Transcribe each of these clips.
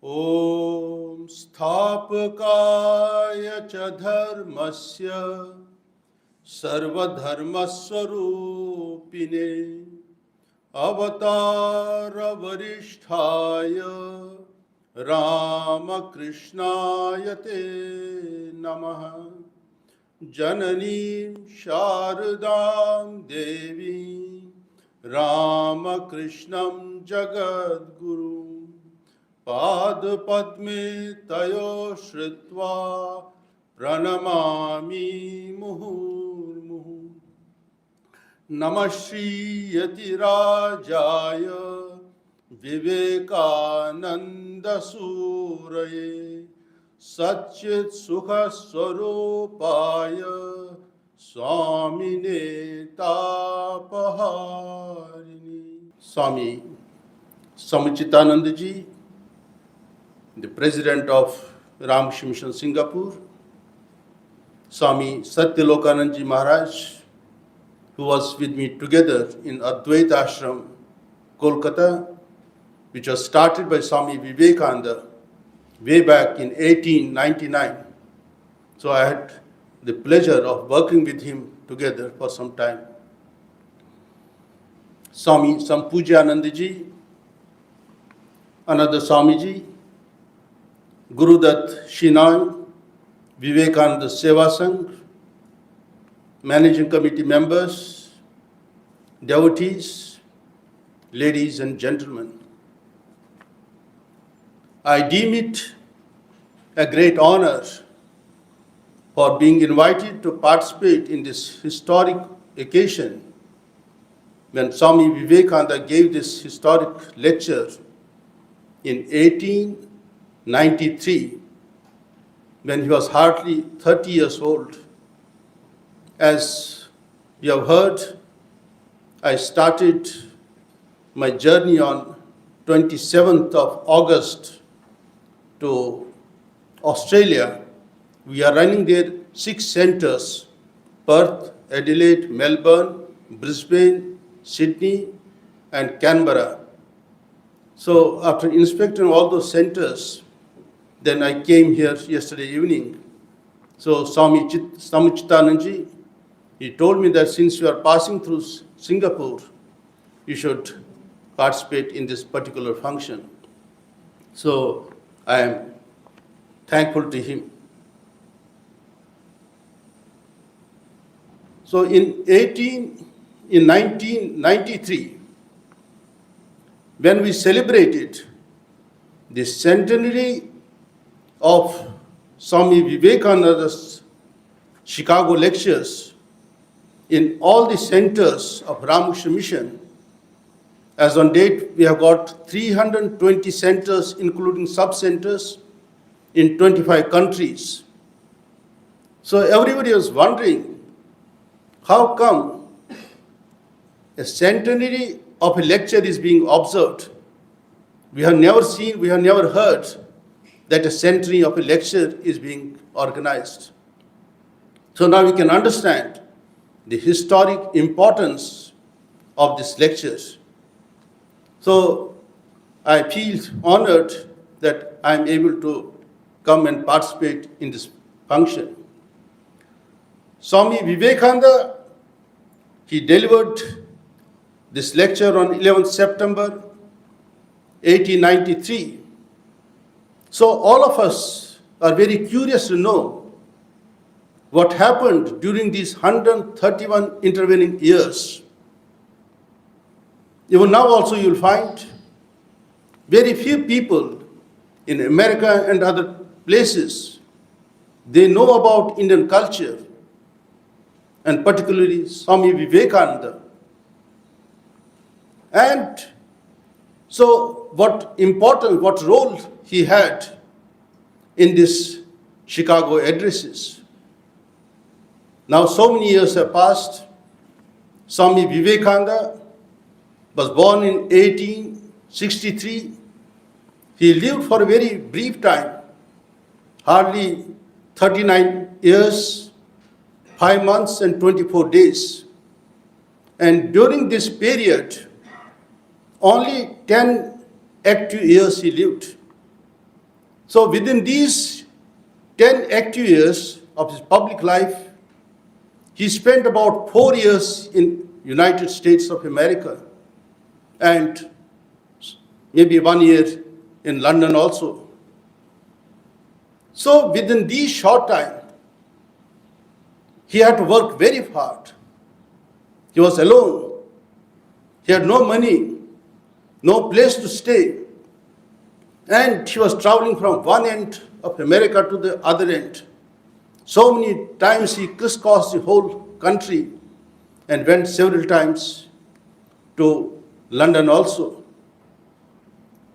ॐ स्थापकाय च धर्मस्य सर्वधर्मस्वरूपिणे अवतारवरिष्ठाय रामकृष्णाय ते नमः। जननीं शारदां देवीं रामकृष्णं जगद्गुरुं पादपद्मे तयो श्रुत्वा प्रणमामि मुहुर्मुहुः। नमः श्रीयतिराजाय विवेकानन्दसूरये सच्चित्सुखस्वरूपाय स्वामिने तापहारिणे। Swami Samachittanandaji, the president of Ramakrishna Mission Singapore, Swami Sampujyanandaji Maharaj, who was with me together in Advaita Ashram, Kolkata, which was started by Swami Vivekananda way back in 1899. So I had the pleasure of working with him together for some time. Swami Sampujyanandaji, another Swamiji, Gurudat Shinai, Vivekananda Seva Sangh, managing committee members, devotees, ladies and gentlemen. I deem it a great honor for being invited to participate in this historic occasion when Swami Vivekananda gave this historic lecture in 1893, when he was hardly 30 years old. As you have heard, I started my journey on 27th of August to Australia. We are running there 6 centers: Perth, Adelaide, Melbourne, Brisbane, Sydney, and Canberra. So after inspecting all those centers, then I came here yesterday evening. So Swami Samachittanandaji, he told me that since you are passing through Singapore, you should participate in this particular function. So I am thankful to him. So in 1993, when we celebrated the centenary of Swami Vivekananda's Chicago lectures in all the centers of Ramakrishna Mission, as on date, we have got 320 centers, including sub-centers, in 25 countries. So everybody was wondering, how come a centenary of a lecture is being observed? We have never seen, we have never heard that a centenary of a lecture is being organized. So now we can understand the historic importance of this lecture. So I feel honored that I am able to come and participate in this function. Swami Vivekananda, he delivered this lecture on 11th September 1893. So all of us are very curious to know what happened during these 131 intervening years. Even now also you will find very few people in America and other places, they know about Indian culture, and particularly Swami Vivekananda. And so what role he had in this Chicago addresses. Now so many years have passed. Swami Vivekananda was born in 1863. He lived for a very brief time, hardly 39 years, 5 months and 24 days. And during this period, only 10 active years he lived. So within these 10 active years of his public life, he spent about 4 years in United States of America and maybe 1 year in London also. So within this short time, he had to work very hard. He was alone. He had no money, no place to stay. And he was traveling from one end of America to the other end. So many times he crisscrossed the whole country and went several times to London also.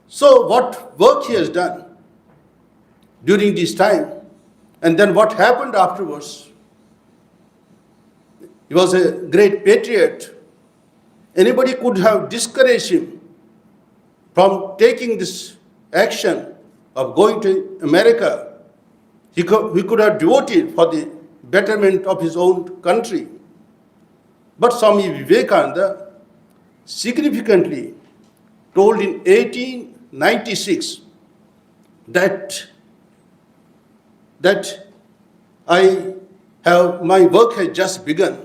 So what work he has done during this time, and then what happened afterwards. He was a great patriot. Anybody could have discouraged him from taking this action of going to America. He could have devoted for the betterment of his own country. But Swami Vivekananda significantly told in 1896 that my work has just begun.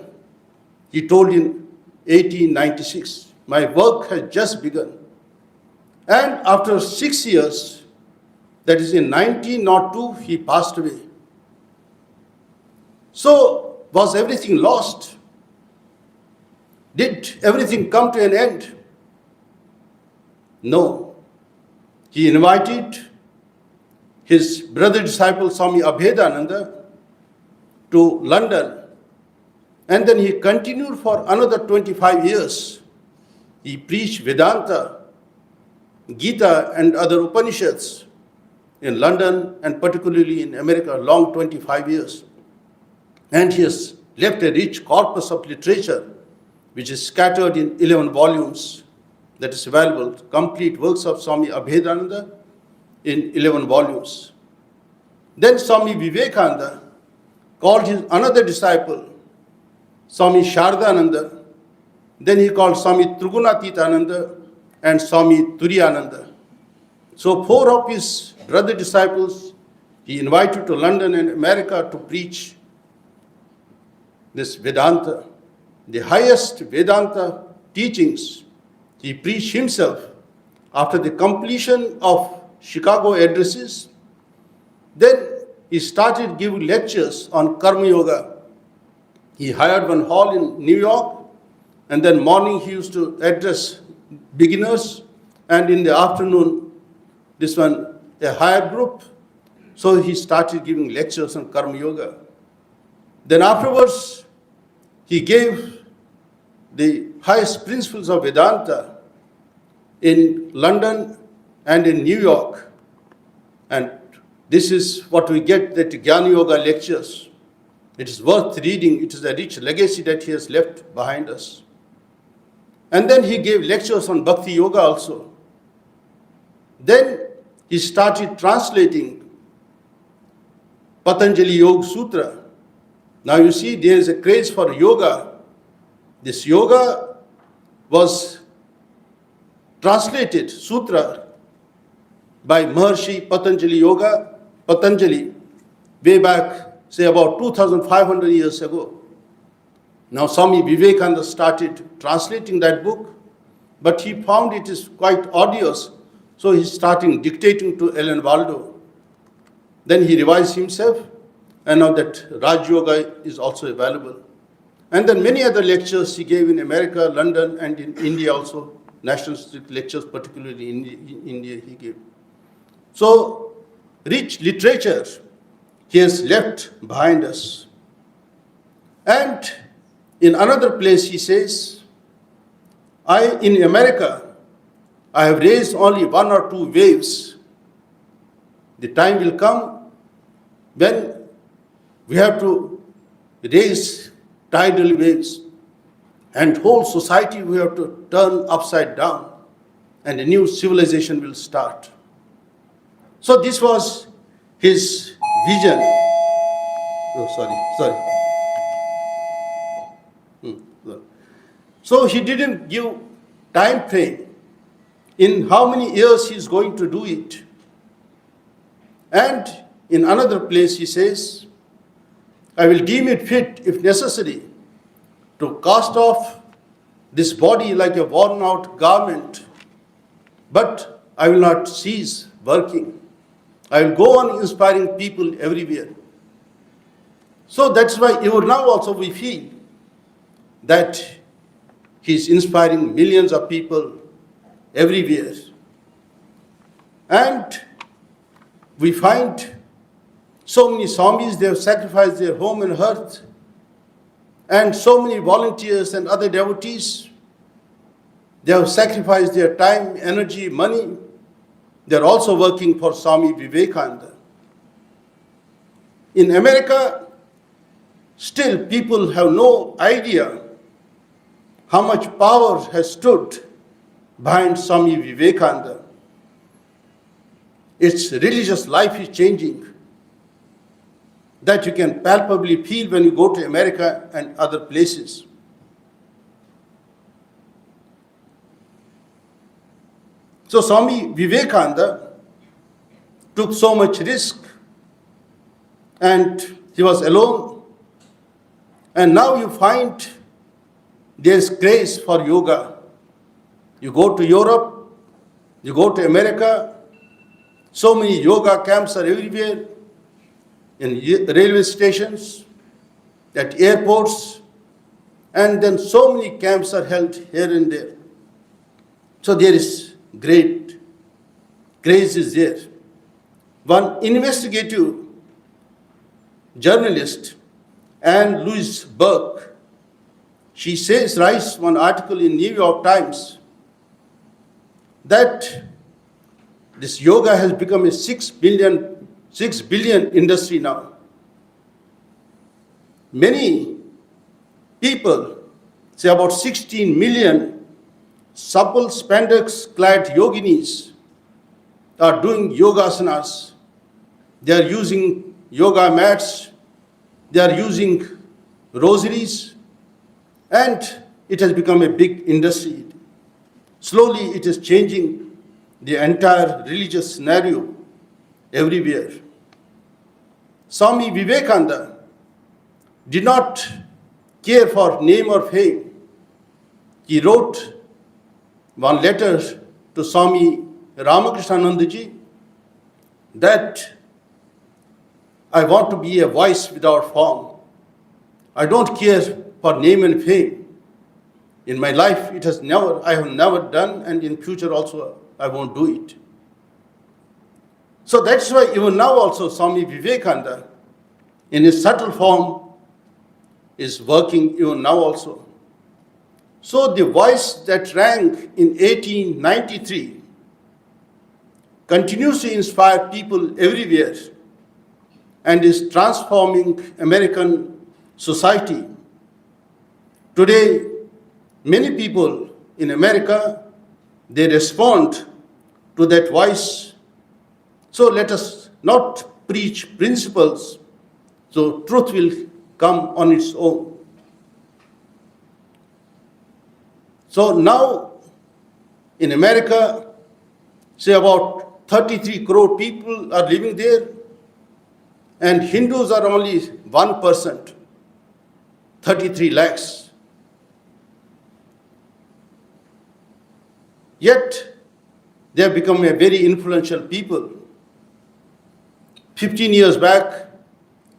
He told in 1896, my work has just begun. And after 6 years, that is in 1902, he passed away. So, was everything lost? Did everything come to an end? No. He invited his brother disciple Swami Abhedananda to London, and then he continued for another 25 years. He preached Vedanta, Gita and other Upanishads in London and particularly in America, long 25 years. And he has left a rich corpus of literature which is scattered in 11 volumes that is available, complete works of Swami Abhedananda in 11 volumes. Then Swami Vivekananda called his another disciple, Swami Shardananda. Then he called Swami Trigunatitananda and Swami Turiyananda. So 4 of his brother disciples he invited to London and America to preach this Vedanta, the highest Vedanta teachings. He preached himself after the completion of Chicago addresses. Then he started giving lectures on Karma Yoga. He hired one hall in New York, and then morning he used to address beginners, and in the afternoon, this one, a higher group. So he started giving lectures on Karma Yoga. Then afterwards, he gave the highest principles of Vedanta in London and in New York. And this is what we get, that Jnana Yoga lectures. It is worth reading. It is a rich legacy that he has left behind us. And then he gave lectures on Bhakti Yoga also. Then he started translating Patanjali Yoga Sutra. Now you see, there is a craze for yoga. This yoga was translated, sutra, by Maharshi Patanjali, way back, say about 2,500 years ago. Now Swami Vivekananda started translating that book, but he found it is quite odious, so he started dictating to Ellen Waldo. Then he revised himself, and now that Raj Yoga is also available. And then many other lectures he gave in America, London, and in India also, nationalistic lectures, particularly in India he gave. So, rich literature he has left behind us. And in another place he says, in America, I have raised only 1 or 2 waves. The time will come when we have to raise tidal waves, and whole society we have to turn upside down, and a new civilization will start. So this was his vision. So he didn't give time frame in how many years he is going to do it. And in another place he says, I will deem it fit, if necessary, to cast off this body like a worn out garment, but I will not cease working. I will go on inspiring people everywhere. So that's why even now also we feel that he's inspiring millions of people everywhere. And we find so many Swamis, they have sacrificed their home and hearth, and so many volunteers and other devotees, they have sacrificed their time, energy, money. They are also working for Swami Vivekananda. In America, still people have no idea how much power has stood behind Swami Vivekananda. Its religious life is changing. That you can palpably feel when you go to America and other places. So Swami Vivekananda took so much risk, and he was alone. And now you find there's craze for yoga. You go to Europe, you go to America, so many yoga camps are everywhere, in railway stations, at airports, and then so many camps are held here and there. So there is great craze is there. One investigative journalist, Anne Louise Burke, she writes one article in New York Times that this yoga has become a 6 billion industry now. Many people, say about 16 million supple spandex-clad yoginis are doing yogasanas. They are using yoga mats, they are using rosaries, and it has become a big industry. Slowly it is changing the entire religious scenario everywhere. Swami Vivekananda did not care for name or fame. He wrote one letter to Swami Ramakrishna that I want to be a voice without form. I don't care for name and fame. In my life, I have never done, and in future also I won't do it. So that's why even now also Swami Vivekananda, in his subtle form, is working even now also. So the voice that rang in 1893 continues to inspire people everywhere and is transforming American society. Today, many people in America, they respond to that voice. So let us not preach principles, so truth will come on its own. So now in America, say about 33 crore people are living there, and Hindus are only 1%, 33 lakhs. Yet they have become a very influential people. 15 years back,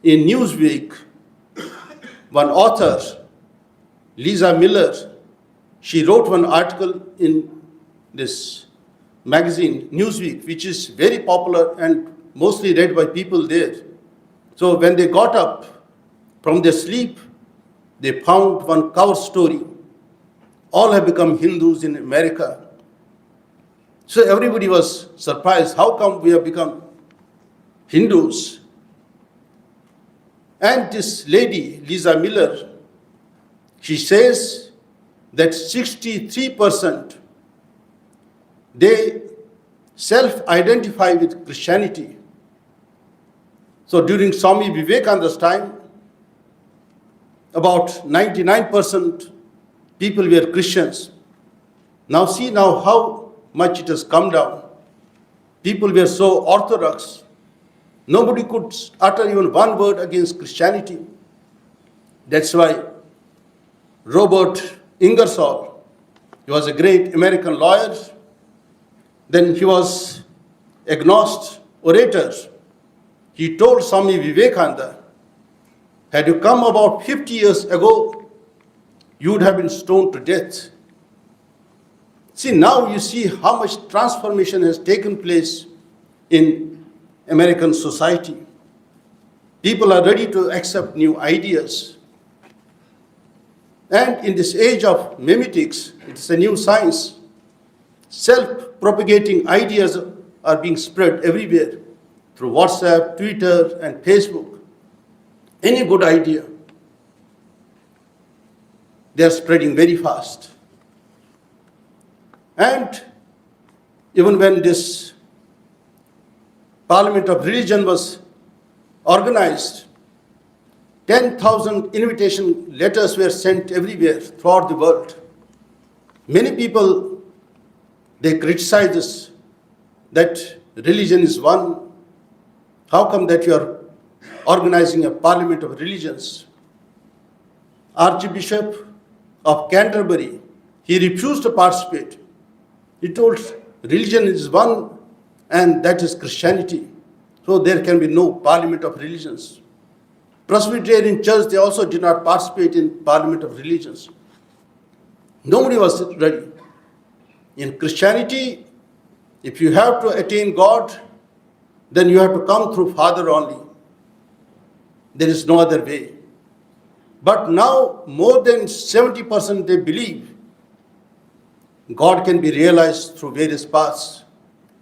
in Newsweek, one author, Lisa Miller, she wrote one article in this magazine, Newsweek, which is very popular and mostly read by people there. So when they got up from their sleep, they found one cover story. All have become Hindus in America. So everybody was surprised, how come we have become Hindus? And this lady, Lisa Miller, she says that 63% they self-identify with Christianity. So during Swami Vivekananda's time, about 99% people were Christians. Now see how much it has come down. People were so orthodox. Nobody could utter even one word against Christianity. That's why Robert Ingersoll, he was a great American lawyer. Then he was agnostic orator. He told Swami Vivekananda, had you come about 50 years ago, you would have been stoned to death. See, now you see how much transformation has taken place in American society. People are ready to accept new ideas. And in this age of memetics, it's a new science. Self-propagating ideas are being spread everywhere through WhatsApp, Twitter, and Facebook. Any good idea, they are spreading very fast. And even when this Parliament of Religion was organized, 10,000 invitation letters were sent everywhere throughout the world. Many people, they criticize us that religion is one. How come that you are organizing a Parliament of Religions? Archbishop of Canterbury, he refused to participate. He told religion is one and that is Christianity. So there can be no Parliament of Religions. Presbyterian Church, they also did not participate in Parliament of Religions. Nobody was ready. In Christianity, if you have to attain God, then you have to come through Father only. There is no other way. But now more than 70% they believe God can be realized through various paths,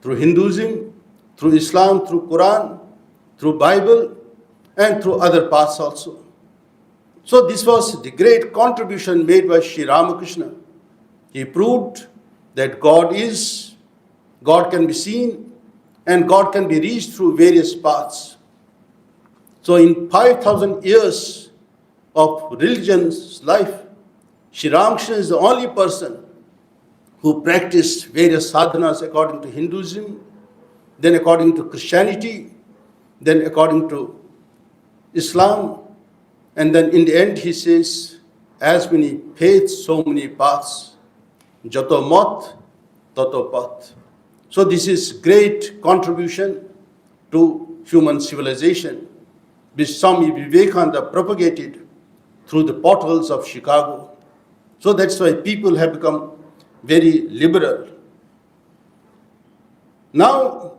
through Hinduism, through Islam, through Quran, through Bible, and through other paths also. So this was the great contribution made by Sri Ramakrishna. He proved that God can be seen, and God can be reached through various paths. So in 5,000 years of religion's life, Sri Ramakrishna is the only person who practiced various sadhanas according to Hinduism, then according to Christianity, then according to Islam, and then in the end he says, as many faiths, so many paths. Jato mat, tato path. So this is great contribution to human civilization, which Swami Vivekananda propagated through the portals of Chicago. So that's why people have become very liberal. Now,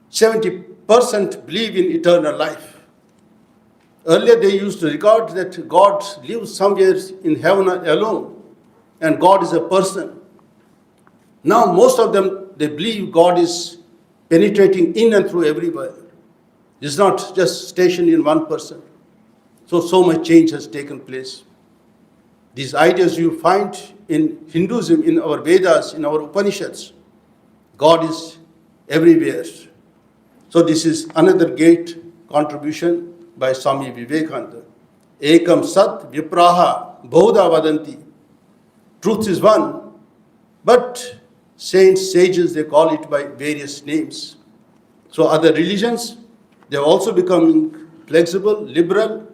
70% believe in eternal life. Earlier they used to regard that God lives somewhere in heaven alone, and God is a person. Now most of them, they believe God is penetrating in and through everywhere. It's not just stationed in one person. So much change has taken place. These ideas you find in Hinduism, in our Vedas, in our Upanishads. God is everywhere. So this is another great contribution by Swami Vivekananda. Ekam sat vipraha bahuda vadanti. Truth is one, but saints, sages, they call it by various names. So other religions, they are also becoming flexible, liberal.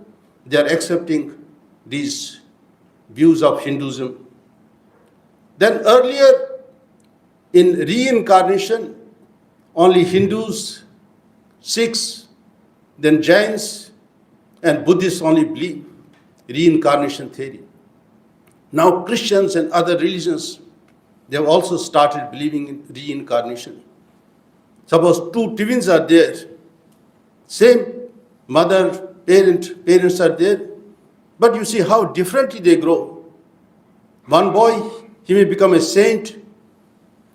They are accepting these views of Hinduism. Then earlier, in reincarnation, only Hindus, Sikhs, then Jains, and Buddhists only believe reincarnation theory. Now Christians and other religions, they have also started believing in reincarnation. Suppose two twins are there, same mother, parents are there, but you see how differently they grow. One boy, he may become a saint,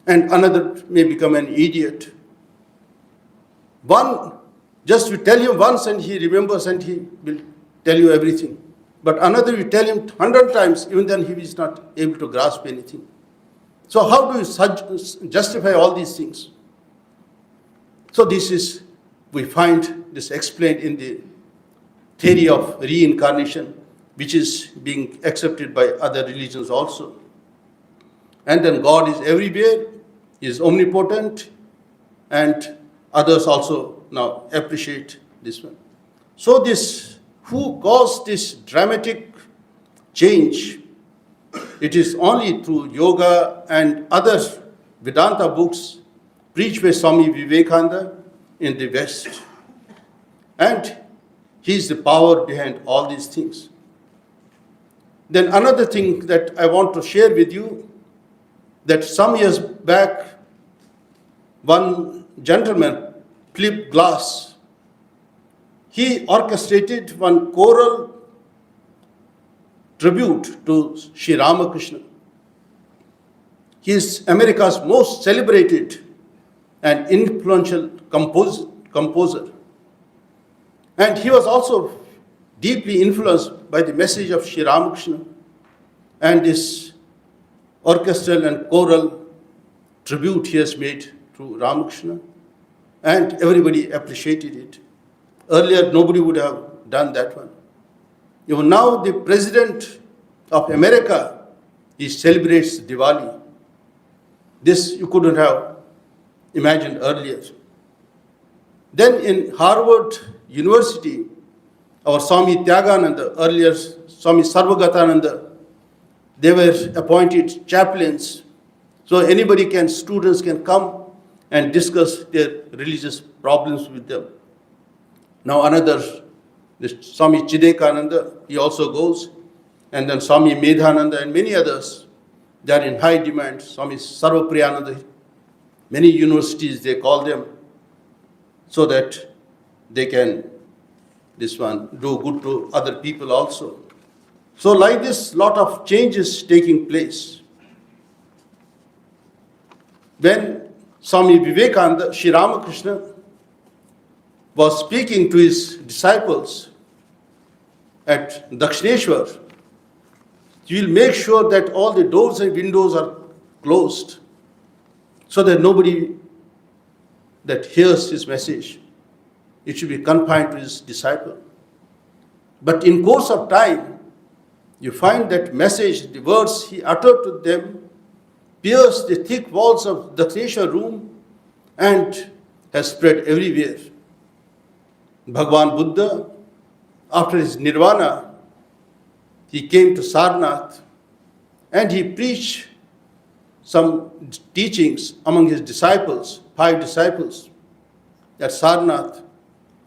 and another may become an idiot. One, just you tell him once and he remembers and he will tell you everything. But another, you tell him 100 times, even then he is not able to grasp anything. So how do you justify all these things? So this is, we find this explained in the theory of reincarnation, which is being accepted by other religions also. And then God is everywhere, He is omnipotent, and others also now appreciate this one. So this, who caused this dramatic change? It is only through yoga and other Vedanta books preached by Swami Vivekananda in the West. And he is the power behind all these things. Then another thing that I want to share with you, that some years back, one gentleman, Philip Glass, he orchestrated one choral tribute to Sri Ramakrishna. He is America's most celebrated and influential composer. And he was also deeply influenced by the message of Sri Ramakrishna and this orchestral and choral tribute he has made to Ramakrishna. And everybody appreciated it. Earlier, nobody would have done that one. Even now, the President of America, he celebrates Diwali. This you couldn't have imagined earlier. Then in Harvard University, our Swami Tyagananda, earlier Swami Sarvagatananda, they were appointed chaplains. So anybody can, students can come and discuss their religious problems with them. Now another, this Swami Chidekananda, he also goes. And then Swami Medhananda and many others, they are in high demand. Swami Sarvapriyananda, many universities, they call them so that they can, this one, do good to other people also. So like this, lot of changes taking place. When Swami Vivekananda, Sri Ramakrishna, was speaking to his disciples at Dakshineshwar, he will make sure that all the doors and windows are closed so that nobody that hears his message, it should be confined to his disciple. But in course of time, you find that message, the words he uttered to them, pierced the thick walls of the Dakshineshwar room and has spread everywhere. Bhagwan Buddha, after his nirvana, he came to Sarnath and he preached some teachings among his disciples, 5 disciples at Sarnath.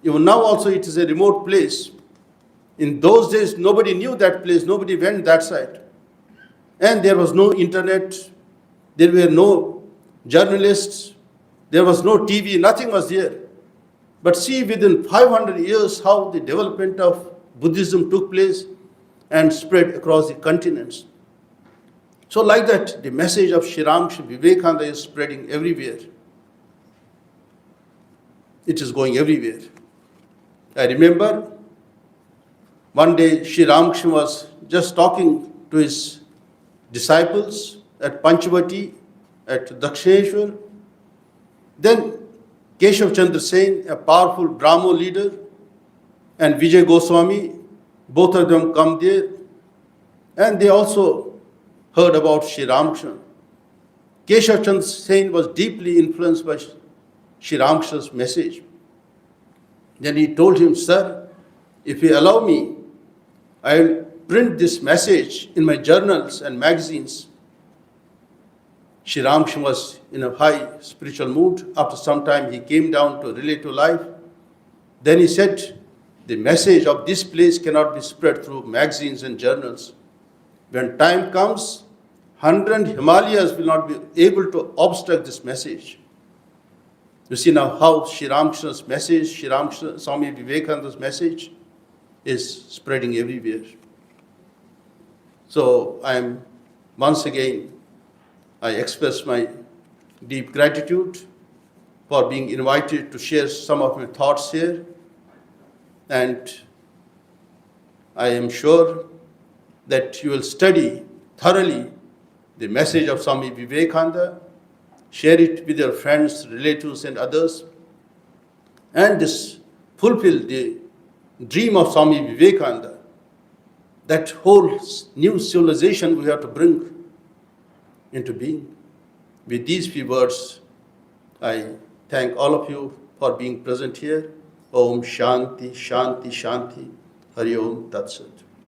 Even now also it is a remote place. In those days, nobody knew that place, nobody went that side. And there was no internet, there were no journalists, there was no TV, nothing was there. But see, within 500 years, how the development of Buddhism took place and spread across the continents. So like that, the message of Sri Ramakrishna Vivekananda is spreading everywhere. It is going everywhere. I remember one day Sri Ramakrishna was just talking to his disciples at Panchavati, at Dakshineshwar. Then Keshav Chandra Sen, a powerful Brahmo leader, and Vijay Goswami, both of them come there, and they also heard about Sri Ramakrishna. Keshav Chandra Sen was deeply influenced by Sri Ramakrishna's message. Then he told him, "Sir, if you allow me, I will print this message in my journals and magazines." Sri Ramakrishna was in a high spiritual mood. After some time, he came down to relative life. Then he said, "The message of this place cannot be spread through magazines and journals. When time comes, 100 Himalayas will not be able to obstruct this message." You see now how Sri Ramakrishna's message, Sri Ramakrishna, Swami Vivekananda's message is spreading everywhere. So once again, I express my deep gratitude for being invited to share some of my thoughts here. And I am sure that you will study thoroughly the message of Swami Vivekananda, share it with your friends, relatives, and others, and fulfill the dream of Swami Vivekananda, that whole new civilization we have to bring into being. With these few words, I thank all of you for being present here. Om Shanti, Shanti, Shanti. Hari Om Tat Sat.